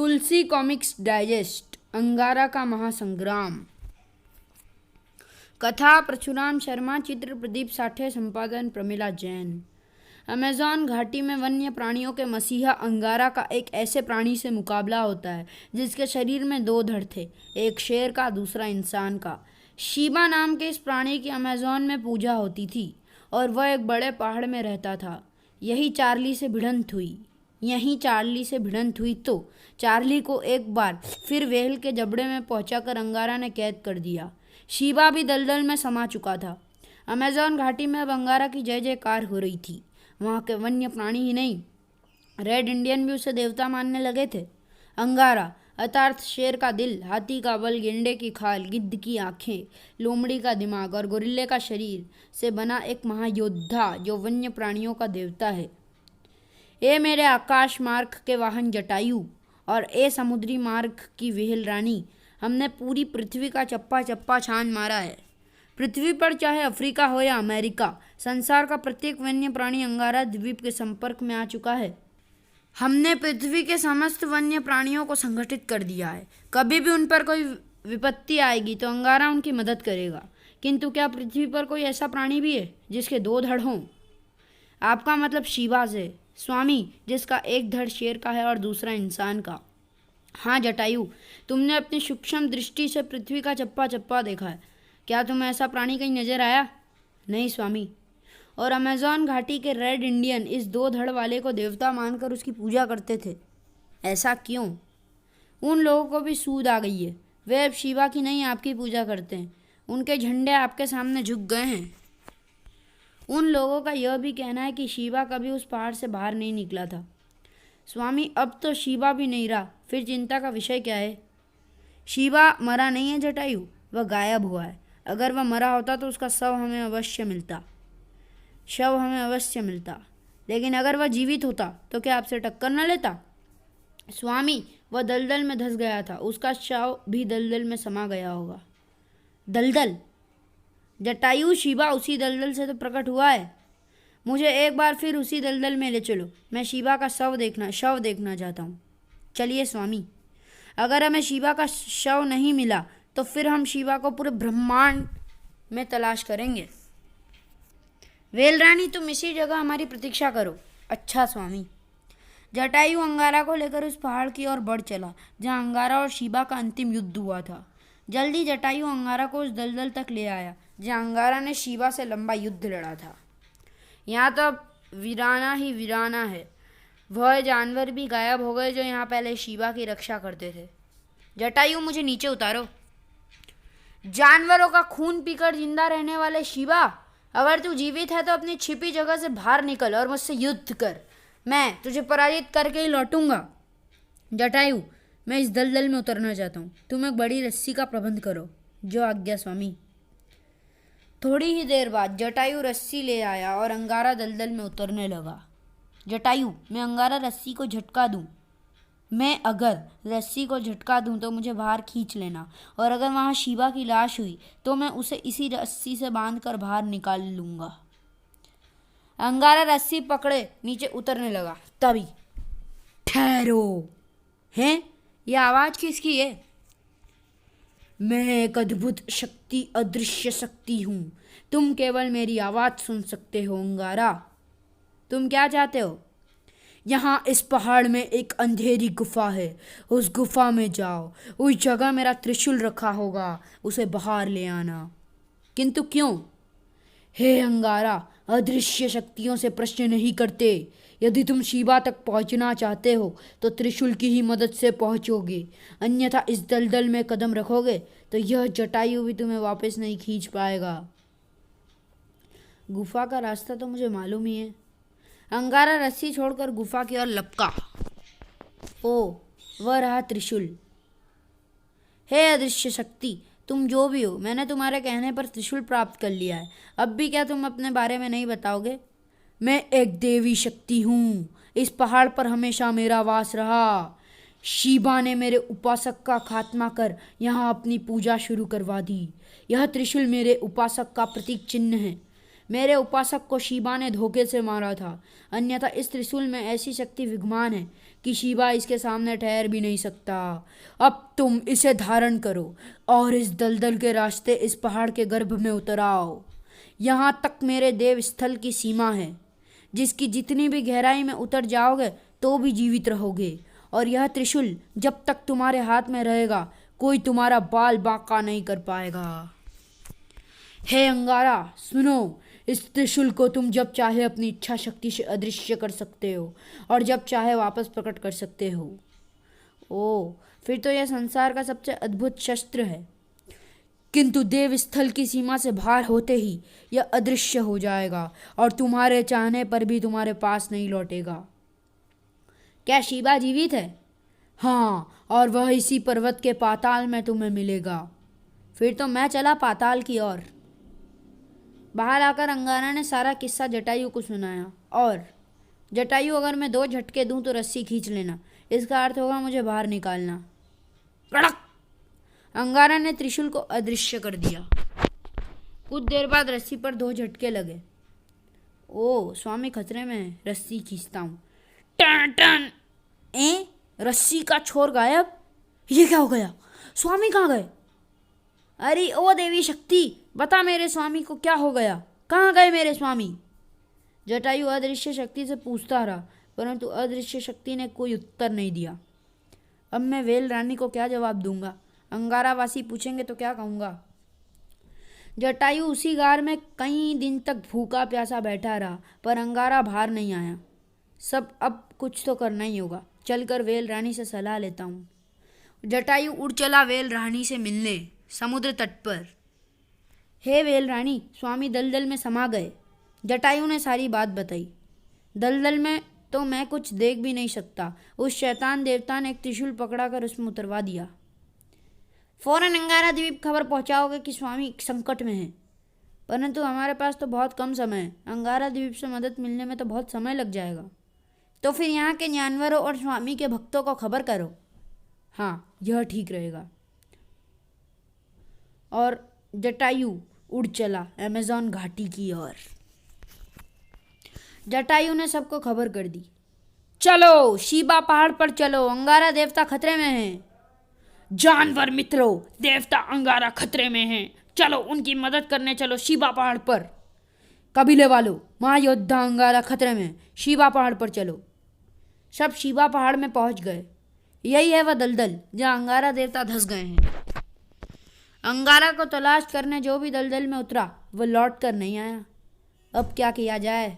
तुलसी comics digest अंगारा का महासंग्राम। कथा परशुराम शर्मा, चित्र प्रदीप साठे, संपादन प्रमिला जैन। अमेज़न घाटी में वन्य प्राणियों के मसीहा अंगारा का एक ऐसे प्राणी से मुकाबला होता है जिसके शरीर में दो धड़ थे, एक शेर का, दूसरा इंसान का। शीबा नाम के इस प्राणी की अमेज़न में पूजा होती थी और वह एक बड़े पहाड़ में रहता था। यहीं चार्ली से भिड़ंत हुई तो चार्ली को एक बार फिर व्हेल के जबड़े में पहुंचाकर अंगारा ने कैद कर दिया। शीबा भी दलदल में समा चुका था। अमेज़न घाटी में अब अंगारा की जय जयकार हो रही थी। वहाँ के वन्य प्राणी ही नहीं, रेड इंडियन भी उसे देवता मानने लगे थे। अंगारा अर्थात शेर का दिल, हाथी का बल, गेंडे की खाल, गिद्ध की आंखें, लोमड़ी का दिमाग और गोरिल्ले का शरीर से बना एक महायोद्धा जो वन्य प्राणियों का देवता है। ए मेरे आकाश मार्ग के वाहन जटायु और ए समुद्री मार्ग की व्हेल रानी, हमने पूरी पृथ्वी का चप्पा चप्पा छान मारा है। पृथ्वी पर चाहे अफ्रीका हो या अमेरिका, संसार का प्रत्येक वन्य प्राणी अंगारा द्वीप के संपर्क में आ चुका है। हमने पृथ्वी के समस्त वन्य प्राणियों को संगठित कर दिया है। कभी भी उन पर कोई विपत्ति आएगी तो अंगारा उनकी मदद करेगा। किंतु क्या पृथ्वी पर कोई ऐसा प्राणी भी है जिसके दो धड़ हों? आपका मतलब शीबा से, स्वामी, जिसका एक धड़ शेर का है और दूसरा इंसान का। हाँ जटायु, तुमने अपनी सूक्ष्म दृष्टि से पृथ्वी का चप्पा चप्पा देखा है। क्या तुम्हें ऐसा प्राणी कहीं नजर आया? नहीं स्वामी। और अमेज़न घाटी के रेड इंडियन इस दो धड़ वाले को देवता मानकर उसकी पूजा करते थे। ऐसा क्यों? उन लोगों को भी सूद आ गई है। वे अब शिवा की नहीं, आपकी पूजा करते हैं। उनके झंडे आपके सामने झुक गए हैं। उन लोगों का यह भी कहना है कि शिवा कभी उस पहाड़ से बाहर नहीं निकला था। स्वामी, अब तो शिवा भी नहीं रहा, फिर चिंता का विषय क्या है? शिवा मरा नहीं है जटायु, वह गायब हुआ है। अगर वह मरा होता तो उसका शव हमें अवश्य मिलता। लेकिन अगर वह जीवित होता तो क्या आपसे टक्कर न लेता? स्वामी, वह दलदल में धंस गया था, उसका शव भी दलदल में समा गया होगा। दलदल? जटायु, शिवा उसी दलदल से तो प्रकट हुआ है। मुझे एक बार फिर उसी दलदल में ले चलो। मैं शिवा का शव देखना चाहता हूँ। चलिए स्वामी। अगर हमें शिवा का शव नहीं मिला तो फिर हम शिवा को पूरे ब्रह्मांड में तलाश करेंगे। व्हेल रानी, तुम इसी जगह हमारी प्रतीक्षा करो। अच्छा स्वामी। जटायु अंगारा को लेकर उस पहाड़ की ओर बढ़ चला जहाँ अंगारा और शिवा का अंतिम युद्ध हुआ था। जल्दी जटायु अंगारा को उस दलदल तक ले आया जहाँ अंगारा ने शिवा से लंबा युद्ध लड़ा था। यहाँ तो अब वीराना ही वीराना है। वह जानवर भी गायब हो गए जो यहाँ पहले शिवा की रक्षा करते थे। जटायु, मुझे नीचे उतारो। जानवरों का खून पीकर जिंदा रहने वाले शिवा, अगर तू जीवित है तो अपनी छिपी जगह से बाहर निकल और मुझसे युद्ध कर। मैं तुझे पराजित करके ही लौटूंगा। जटायु, मैं इस दलदल में उतरना चाहता हूँ। तुम एक बड़ी रस्सी का प्रबंध करो। जो आज्ञा स्वामी। थोड़ी ही देर बाद जटायु रस्सी ले आया और अंगारा दलदल में उतरने लगा। जटायु, मैं अगर रस्सी को झटका दूं तो मुझे बाहर खींच लेना, और अगर वहाँ शिवा की लाश हुई तो मैं उसे इसी रस्सी से बांधकर बाहर निकाल लूँगा। अंगारा रस्सी पकड़े नीचे उतरने लगा। तभी ठहरो। हैं? यह आवाज़ किसकी है? मैं एक अद्भुत शक्ति, अदृश्य शक्ति हूँ। तुम केवल मेरी आवाज़ सुन सकते हो। अंगारा, तुम क्या चाहते हो? यहाँ इस पहाड़ में एक अंधेरी गुफा है, उस गुफा में जाओ। उस जगह मेरा त्रिशूल रखा होगा, उसे बाहर ले आना। किंतु क्यों? हे अंगारा, अदृश्य शक्तियों से प्रश्न नहीं करते। यदि तुम शिवा तक पहुँचना चाहते हो तो त्रिशूल की ही मदद से पहुँचोगे, अन्यथा इस दलदल में कदम रखोगे तो यह जटायु भी तुम्हें वापस नहीं खींच पाएगा। गुफा का रास्ता तो मुझे मालूम ही है। अंगारा रस्सी छोड़कर गुफा की ओर लपका। ओ, वह रहा त्रिशूल। हे अदृश्य शक्ति, तुम जो भी हो, मैंने तुम्हारे कहने पर त्रिशूल प्राप्त कर लिया है। अब भी क्या तुम अपने बारे में नहीं बताओगे? मैं एक देवी शक्ति हूँ। इस पहाड़ पर हमेशा मेरा वास रहा। शिवा ने मेरे उपासक का खात्मा कर यहाँ अपनी पूजा शुरू करवा दी। यह त्रिशूल मेरे उपासक का प्रतीक चिन्ह है। मेरे उपासक को शिवा ने धोखे से मारा था, अन्यथा इस त्रिशूल में ऐसी शक्ति विद्यमान है कि शिवा इसके सामने ठहर भी नहीं सकता। अब तुम इसे धारण करो और इस दलदल के रास्ते इस पहाड़ के गर्भ में उतर आओ। यहाँ तक मेरे देव स्थल की सीमा है, जिसकी जितनी भी गहराई में उतर जाओगे तो भी जीवित रहोगे। और यह त्रिशूल जब तक तुम्हारे हाथ में रहेगा कोई तुम्हारा बाल बांका नहीं कर पाएगा। हे अंगारा सुनो, इस त्रिशूल को तुम जब चाहे अपनी इच्छा शक्ति से अदृश्य कर सकते हो और जब चाहे वापस प्रकट कर सकते हो। ओ, फिर तो यह संसार का सबसे अद्भुत शस्त्र है। किंतु देव स्थल की सीमा से बाहर होते ही यह अदृश्य हो जाएगा और तुम्हारे चाहने पर भी तुम्हारे पास नहीं लौटेगा। क्या शिवा जीवित है? हाँ, और वह इसी पर्वत के पाताल में तुम्हें मिलेगा। फिर तो मैं चला पाताल की ओर। बाहर आकर अंगारा ने सारा किस्सा जटायु को सुनाया। और जटायु, अगर मैं 2 झटके दूं तो रस्सी खींच लेना, इसका अर्थ होगा मुझे बाहर निकालना। कड़क! अंगारा ने त्रिशूल को अदृश्य कर दिया। कुछ देर बाद रस्सी पर 2 झटके लगे। ओ, स्वामी खतरे में है, रस्सी खींचता हूँ। टन टन! रस्सी का छोर गायब। ये क्या हो गया? स्वामी कहाँ गए? अरे ओ देवी शक्ति, बता मेरे स्वामी को क्या हो गया? कहाँ गए मेरे स्वामी? जटायु अदृश्य शक्ति से पूछता रहा, परंतु अदृश्य शक्ति ने कोई उत्तर नहीं दिया। अब मैं वेल रानी को क्या जवाब दूंगा? अंगारावासी पूछेंगे तो क्या कहूँगा? जटायु उसी गार में कई दिन तक भूखा प्यासा बैठा रहा, पर अंगारा बाहर नहीं आया। अब कुछ तो करना ही होगा। चलकर वेल रानी से सलाह लेता हूँ। जटायु उड़ चला वेल रानी से मिलने समुद्र तट पर। हे वेल रानी, स्वामी दलदल में समा गए। जटायु ने सारी बात बताई। दलदल में तो मैं कुछ देख भी नहीं सकता। उस शैतान देवता ने एक त्रिशूल पकड़ा कर उसमें उतरवा दिया। फौरन अंगारा द्वीप खबर पहुंचाओगे कि स्वामी संकट में हैं। परंतु हमारे पास तो बहुत कम समय है। अंगारा द्वीप से मदद मिलने में तो बहुत समय लग जाएगा। तो फिर यहाँ के जानवरों और स्वामी के भक्तों को खबर करो। हाँ, यह ठीक रहेगा। और जटायु उड़ चला अमेज़न घाटी की ओर। जटायु ने सबको खबर कर दी। चलो, शिवा पहाड़ पर चलो, अंगारा देवता खतरे में है। जानवर मित्रों, देवता अंगारा खतरे में हैं। चलो, उनकी मदद करने चलो शिवा पहाड़ पर। कबीले वालों, महायोद्धा अंगारा खतरे में, शिवा पहाड़ पर चलो। सब शिवा पहाड़ में पहुंच गए। यही है वह दलदल जहाँ अंगारा देवता धंस गए हैं। अंगारा को तलाश करने जो भी दलदल में उतरा वह लौट कर नहीं आया। अब क्या किया जाए?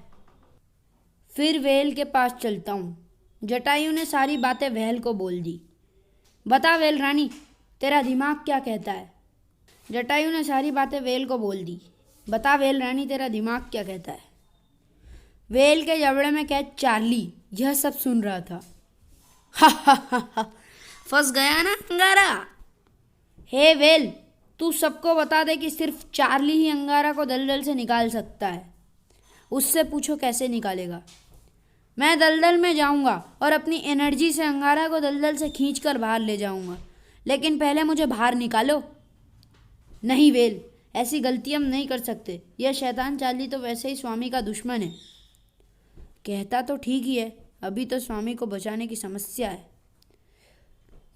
फिर वेल के पास चलता हूँ। जटायु ने सारी बातें वेल को बोल दी। बता वेल रानी, तेरा दिमाग क्या कहता है? जटायु ने सारी बातें वेल को बोल दी। बता वेल रानी, तेरा दिमाग क्या कहता है? वेल के जबड़े में कैद चार्ली यह सब सुन रहा था। हा हा हा हा, फंस गया ना अंगारा। हे वेल, तू सबको बता दे कि सिर्फ चार्ली ही अंगारा को दलदल से निकाल सकता है। उससे पूछो कैसे निकालेगा। मैं दलदल में जाऊंगा और अपनी एनर्जी से अंगारा को दलदल से खींचकर बाहर ले जाऊंगा, लेकिन पहले मुझे बाहर निकालो। नहीं वेल, ऐसी गलती हम नहीं कर सकते। यह शैतान चार्ली तो वैसे ही स्वामी का दुश्मन है। कहता तो ठीक ही है, अभी तो स्वामी को बचाने की समस्या है।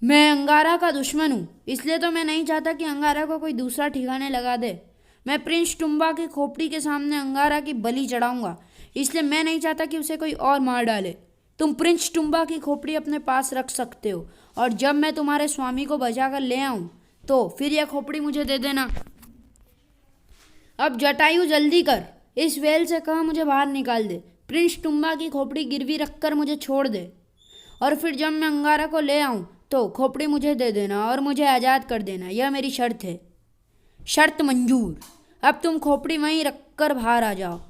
मैं अंगारा का दुश्मन हूँ, इसलिए तो मैं नहीं चाहता कि अंगारा को कोई दूसरा ठिकाने लगा दे। मैं प्रिंस टुम्बा की खोपड़ी के सामने अंगारा की बलि चढ़ाऊंगा, इसलिए मैं नहीं चाहता कि उसे कोई और मार डाले। तुम प्रिंस टुम्बा की खोपड़ी अपने पास रख सकते हो, और जब मैं तुम्हारे स्वामी को बचा कर ले आऊँ तो फिर यह खोपड़ी मुझे दे देना। अब जटायु जल्दी कर, इस वेल से कहा मुझे बाहर निकाल दे। प्रिंस टुम्बा की खोपड़ी गिरवी रखकर मुझे छोड़ दे, और फिर जब मैं अंगारा को ले आऊँ तो खोपड़ी मुझे दे देना और मुझे आज़ाद कर देना। यह मेरी शर्त है। शर्त मंजूर। अब तुम खोपड़ी वहीं रखकर बाहर आ जाओ।